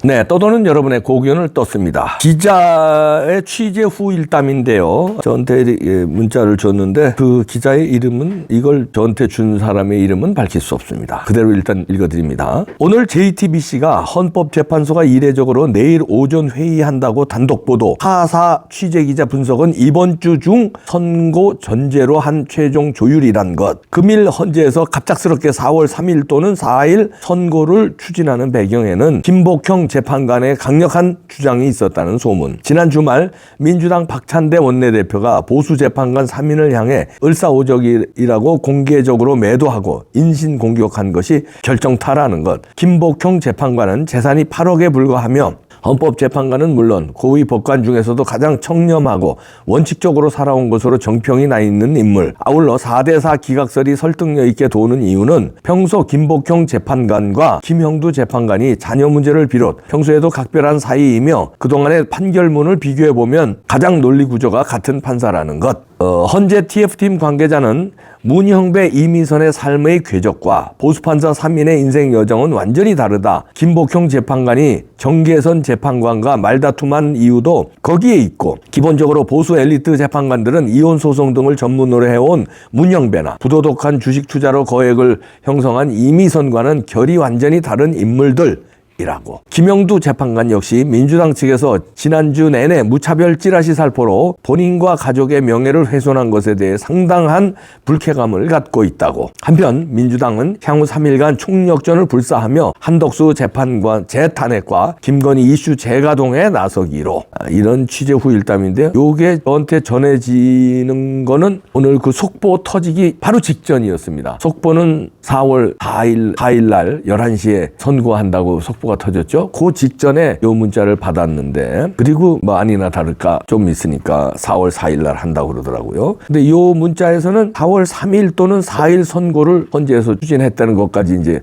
네, 떠도는 여러분의 고견을 떴습니다. 기자의 취재 후 일담인데요. 저한테 문자를 줬는데 그 기자의 이름은 이걸 저한테 준 사람의 이름은 밝힐 수 없습니다. 그대로 일단 읽어드립니다. 오늘 JTBC가 헌법재판소가 이례적으로 내일 오전 회의한다고 단독 보도. 하사 취재기자 분석은 이번 주 중 선고 전제로 한 최종 조율이란 것. 금일 헌재에서 갑작스럽게 4월 3일 또는 4일 선고를 추진하는 배경에는 김복형 재판관의 강력한 주장이 있었다는 소문. 지난 주말 민주당 박찬대 원내대표가 보수 재판관 3인을 향해 을사오적이라고 공개적으로 매도하고 인신공격한 것이 결정타라는 것. 김복형 재판관은 재산이 8억에 불과하며 헌법재판관은 물론 고위 법관 중에서도 가장 청렴하고 원칙적으로 살아온 것으로 정평이 나 있는 인물. 아울러 4대4 기각설이 설득력 있게 도는 이유는 평소 김복형 재판관과 김형두 재판관이 자녀 문제를 비롯 평소에도 각별한 사이이며 그동안의 판결문을 비교해보면 가장 논리 구조가 같은 판사라는 것. 헌재 TF팀 관계자는 문형배 이미선의 삶의 궤적과 보수판사 3인의 인생 여정은 완전히 다르다. 김복형 재판관이 정계선 재판관과 말다툼한 이유도 거기에 있고, 기본적으로 보수 엘리트 재판관들은 이혼 소송 등을 전문으로 해온 문형배나 부도덕한 주식 투자로 거액을 형성한 이미선과는 결이 완전히 다른 인물들 이라고. 김형두 재판관 역시 민주당 측에서 지난주 내내 무차별 찌라시 살포로 본인과 가족의 명예를 훼손한 것에 대해 상당한 불쾌감을 갖고 있다고. 한편 민주당은 향후 3일간 총력전을 불사하며 한덕수 재판관 재탄핵과 김건희 이슈 재가동에 나서기로. 이런 취재 후 일담인데요. 요게 저한테 전해지는 거는 오늘 그 속보 터지기 바로 직전이었습니다. 속보는 4월 4일 날 11시에 선고한다고 속보가 터졌죠. 그 직전에 요 문자를 받았는데, 그리고 뭐 아니나 다를까 좀 있으니까 4월 4일 날 한다고 그러더라고요. 근데 요 문자에서는 4월 3일 또는 4일 선고를 헌재에서 추진했다는 것까지 이제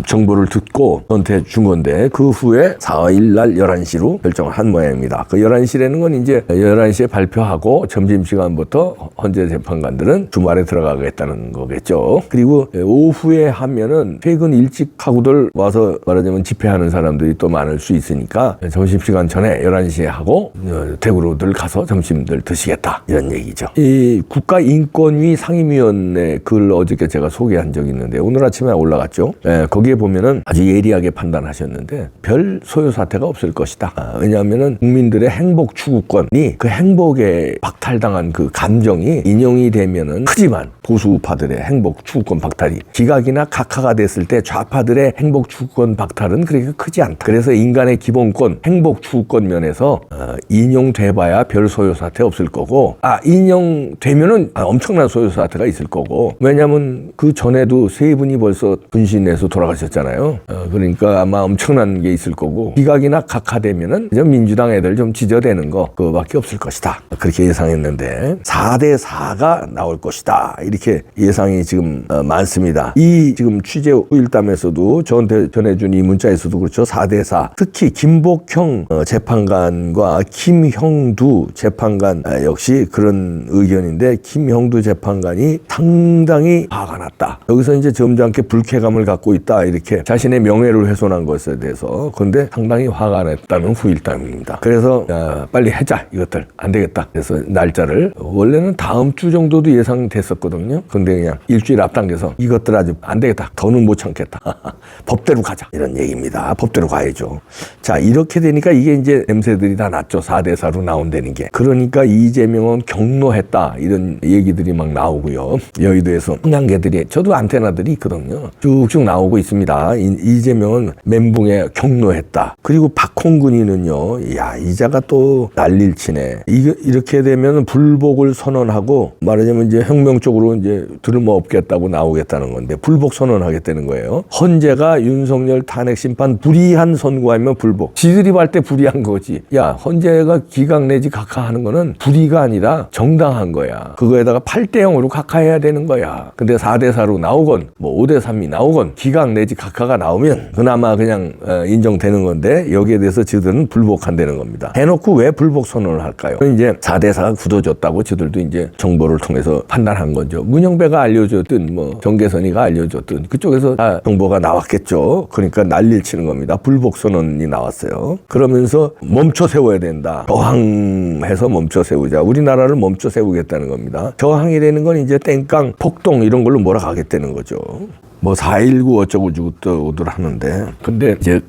정보를 듣고 저한테 준 건데, 그 후에 4일 날 11시로 결정을 한 모양입니다. 그 11시라는 건 이제 11시에 발표하고 점심시간부터 헌재 재판관들은 주말에 들어가겠다는 거겠죠. 그리고 오후에 하면은 퇴근 일찍 하고들 와서 말하자면 집회하는 사람들이 또 많을 수 있으니까 점심시간 전에 11시에 하고 대구로들 가서 점심들 드시겠다, 이런 얘기죠. 이 국가인권위 상임위원회 글 어저께 제가 소개한 적이 있는데 오늘 아침에 올라갔죠. 거기에 보면은 아주 예리하게 판단하셨는데 별 소요 사태가 없을 것이다. 왜냐하면은 국민들의 행복 추구권이, 그 행복에 박탈당한 그 감정이 인용이 되면은 크지만 보수파들의 행복 추구권 박탈이 기각이나 각하가 됐을 때 좌파들의 행복 추구권 박탈은 그렇게 크지 않다. 그래서 인간의 기본권, 행복 추구권 면에서 인용돼봐야 별 소요 사태 없을 거고, 인용되면은 엄청난 소요 사태가 있을 거고. 왜냐하면 그 전에도 세 분이 벌써 분신해서 돌아가셨잖아요. 그러니까 아마 엄청난 게 있을 거고, 기각이나 각하되면은 민주당 애들 좀 지저대는 거 그거밖에 없을 것이다. 그렇게 예상했는데 4대4가 나올 것이다, 이렇게 예상이 지금 많습니다. 이 지금 취재 후일담에서도 저한테 전해준 이 문자에서도 그렇죠. 4대4. 특히 김복형 재판관과 김형두 재판관 역시 그런 의견인데, 김형두 재판관이 상당히 화가 났다. 여기서 이제 점잖게 불쾌감을 갖고 있다, 이렇게 자신의 명예를 훼손한 것에 대해서. 그런데 상당히 화가 났다는 후일담입니다. 그래서 빨리 하자, 이것들 안 되겠다. 그래서 날짜를 원래는 다음 주 정도도 예상됐었거든요. 근데 그냥 일주일 앞당겨서 이것들 아주 안 되겠다, 더는 못 참겠다, 법대로 가자, 이런 얘기입니다. 법대로 가야죠. 자, 이렇게 되니까 이게 이제 냄새들이 다 났죠. 4대4로 나온다는 게. 그러니까 이재명은 경로했다, 이런 얘기들이 막 나오고요. 여의도에서 흥양개들이, 저도 안테나들이 있거든요. 쭉쭉 나오고 있습니다. 이재명은 멘붕에 경로했다. 그리고 박홍근이는요, 야, 이자가 또 난리를 치네. 이렇게 되면 불복을 선언하고, 말하자면 이제 혁명 쪽으로 이제 들을모 없겠다고 나오겠다는 건데, 불복 선언하겠다는 거예요. 헌재가 윤석열 탄핵 심판 불이한 선고하면 불복. 지들이 할 때 불이한 거지. 야, 헌재가 기각 내지 각하하는 거는 불이가 아니라 정당한 거야. 그거에다가 8대0으로 각하해야 되는 거야. 근데 4대4로 나오건 뭐 5대3이 나오건 기각 내지 각하가 나오면 그나마 그냥 인정되는 건데, 여기에 대해서 지들은 불복한다는 겁니다. 해놓고 왜 불복 선언을 할까요? 이제 4대4가 굳어졌다고 지들도 이제 정보를 통해서 판단한 거죠. 문형배가 알려줬든 뭐 정계선이가 알려줬든 그쪽에서 다 정보가 나왔겠죠. 그러니까 난리를 치는 겁니다. 겁니다. 불복선언이 나왔어요. 그러면서 멈춰 세워야 된다. 저항해서 멈춰 세우자. 우리나라를 멈춰 세우겠다는 겁니다. 저항이라는 건 이제 땡깡, 폭동 이런 걸로 몰아가겠다는 거죠. 뭐 4.19 어쩌고저쩌고들 하는데, 근데 이제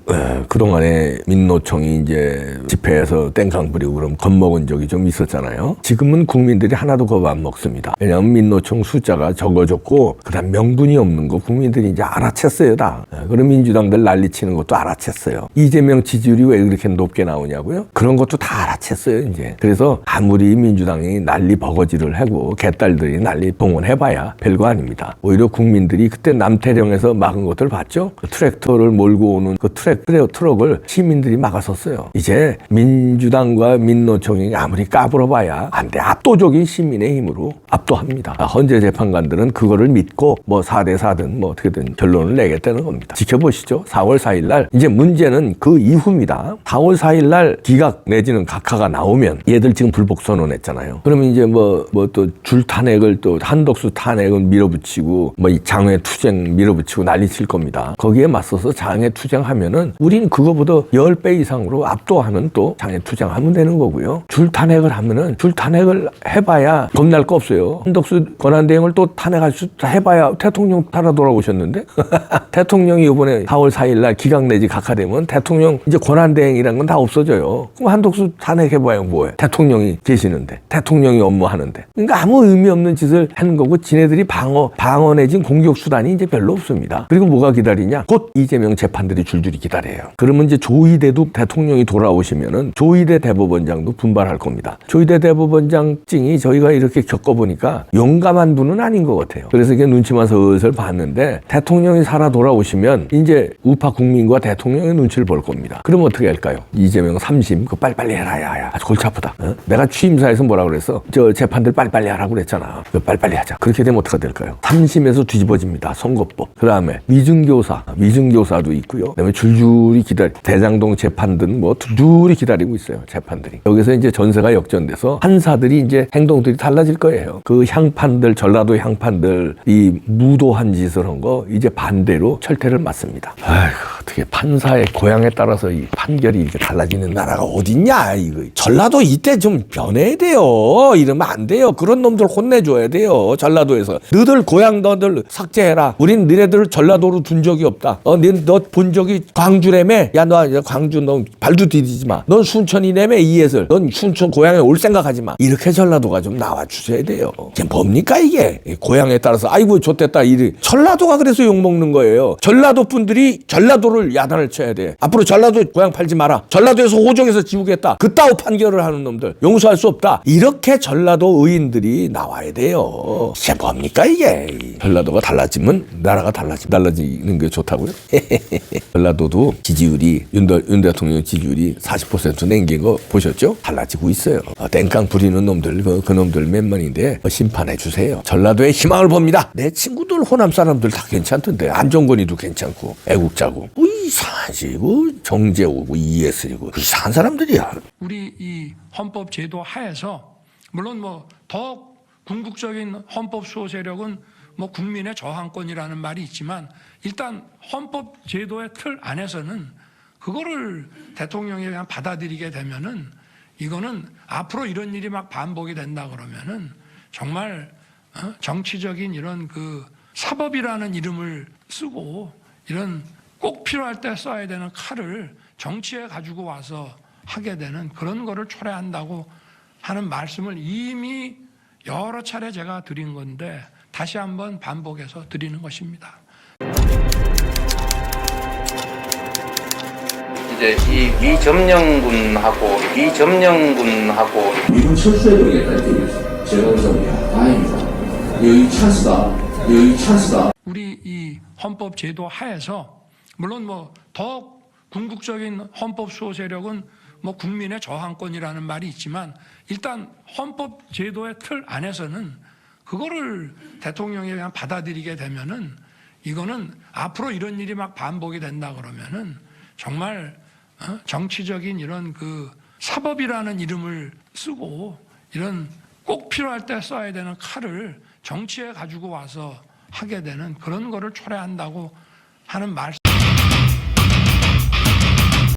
그동안에 민노총이 이제 집회에서 땡깡 부리고 그럼 겁먹은 적이 좀 있었잖아요. 지금은 국민들이 하나도 겁 안 먹습니다. 왜냐하면 민노총 숫자가 적어졌고 그다음 명분이 없는 거 국민들이 이제 알아챘어요 다. 그럼 민주당들 난리치는 것도 알아챘어요. 이재명 지지율이 왜 그렇게 높게 나오냐고요? 그런 것도 다 알아챘어요 이제. 그래서 아무리 민주당이 난리 버거지를 하고 개딸들이 난리 동원해봐야 별거 아닙니다. 오히려 국민들이 그때 남태령에서 막은 것들 봤죠? 그 트랙터를 몰고 오는 그 트럭을 시민들이 막았었어요. 이제 민주당과 민노총이 아무리 까불어봐야 안 돼. 압도적인 시민의 힘으로 압도합니다. 헌재 재판관들은 그거를 믿고 뭐 4대 4든 뭐 어떻게든 결론을 내겠다는 겁니다. 지켜보시죠. 4월 4일 날 이제 문제는 그 이후입니다. 4월 4일 날 기각 내지는 각하가 나오면 얘들 지금 불복 선언했잖아요. 그러면 이제 뭐 또 줄 탄핵을 또 한덕수 탄핵을 밀어붙이고 뭐 이 장외 투쟁 밀어붙이고 난리칠 겁니다. 거기에 맞서서 장외 투쟁하면은 우린 그거보다 10배 이상으로 압도하는 또 장외 투쟁하면 되는 거고요. 줄 탄핵을 하면은 줄 탄핵을 해봐야 겁날 거 없어요. 한덕수 권한대행을 또 탄핵할 수 해봐야 대통령 살아 돌아오셨는데 대통령이 이번에 4월 4일 날 기각 내지 각하되면 대통령 이제 권한대행이라는 건 다 없어져요. 그럼 한덕수 탄핵해봐야 뭐해? 대통령이 계시는데 대통령이 업무하는데. 그러니까 아무 의미 없는 짓을 하는 거고 지네들이 방어 내진 공격 수단이 이제 별로 없습니다. 그리고 뭐가 기다리냐? 곧 이재명 재판들이 줄줄이 기다려요. 그러면 이제 조희대도 대통령이 돌아오시면은 조희대 대법원장도 분발할 겁니다. 조희대 대법원장증이 저희가 이렇게 겪어보니까 용감한 분은 아닌 것 같아요. 그래서 이게 눈치만 슬슬 봤는데 대통령이 살아 돌아오시면 이제 우파 국민과 대통령의 눈치를 볼 겁니다. 그럼 어떻게 할까요? 이재명 3심 그 빨리빨리 해라 야. 아주 골치 아프다. 어? 내가 취임사에서 뭐라 그랬어? 저 재판들 빨리빨리 하라고 그랬잖아. 빨리빨리 하자. 그렇게 되면 어떻게 될까요? 3심에서 뒤집어집니다. 선거법. 그 다음에 위증교사도 있고요. 그 다음에 줄줄이 대장동 재판등 뭐 줄줄이 기다리고 있어요. 재판들이. 여기서 이제 전세가 역전돼서 판사들이 이제 행동들이 달라질 거예요. 그 향판들, 전라도 향판들 이 무도한 짓을 한 거 이제 반대로 철퇴를 맞습니다. 아이고, 어떻게 판사의 고향에 따라서 이 판결이 이렇게 달라지는 나라가 어딨냐 이거. 전라도 이때 좀 변해야 돼요. 이러면 안 돼요. 그런 놈들 혼내줘야 돼요. 전라도에서. 너들 고향 너들 삭제해라. 우린 너네들을 전라도로 둔 적이 없다. 너 본 적이 광주라며? 야, 너 광주 너 발도 디디지 마. 넌 순천이라며 이예슬. 넌 순천 고향에 올 생각하지 마. 이렇게 전라도가 좀 나와주셔야 돼요. 이게 뭡니까 이게? 고향에 따라서 아이고 좋댔다 이리. 전라도가 그래서 욕먹는 거예요. 전라도 분들이 전라도를 야단을 쳐야 돼. 앞으로 전라도 고향 팔지 마라. 전라도에서 호적에서 지우겠다. 그따위 판결을 하는 놈들 용서할 수 없다. 이렇게 전라도 의인들이 나와야 돼요. 이게 뭡니까 이게? 전라도가 달라지면 나라가 달라지는 게 좋다고요? 전라도도 지지율이 윤 대통령 지지율이 40% 남긴 거 보셨죠? 달라지고 있어요. 땡깡 부리는 놈들 그 놈들 몇 명인데 심판해 주세요. 전라도에 희망을 봅니다. 내 친구들 호남 사람들 다 괜찮던데 안종건이도 괜찮고 애국자고 이상하지 정재우고 이예슬이고 이상한 사람들이야. 우리 이 헌법 제도 하에서 물론 뭐 더 궁극적인 헌법 수호 세력은 뭐 국민의 저항권이라는 말이 있지만 일단 헌법 제도의 틀 안에서는 그거를 대통령이 그냥 받아들이게 되면은 이거는 앞으로 이런 일이 막 반복이 된다 그러면은 정말 정치적인 이런 그 사법이라는 이름을 쓰고 이런 꼭 필요할 때 써야 되는 칼을 정치에 가지고 와서 하게 되는 그런 거를 초래한다고 하는 말씀을 이미 여러 차례 제가 드린 건데 다시 한번 반복해서 드리는 것입니다. 이제 이 미점령군하고 미군 철수해야 되겠다 이게 제가 아닙니다. 여기 찬스다. 우리 이 헌법 제도 하에서 물론 뭐 더 궁극적인 헌법 수호 세력은 뭐 국민의 저항권이라는 말이 있지만 일단 헌법 제도의 틀 안에서는 그거를 대통령이 그냥 받아들이게 되면은 이거는 앞으로 이런 일이 막 반복이 된다 그러면은 정말 정치적인 이런 그 사법이라는 이름을 쓰고 이런 꼭 필요할 때 써야 되는 칼을 정치에 가지고 와서 하게 되는 그런 거를 초래한다고 하는 말씀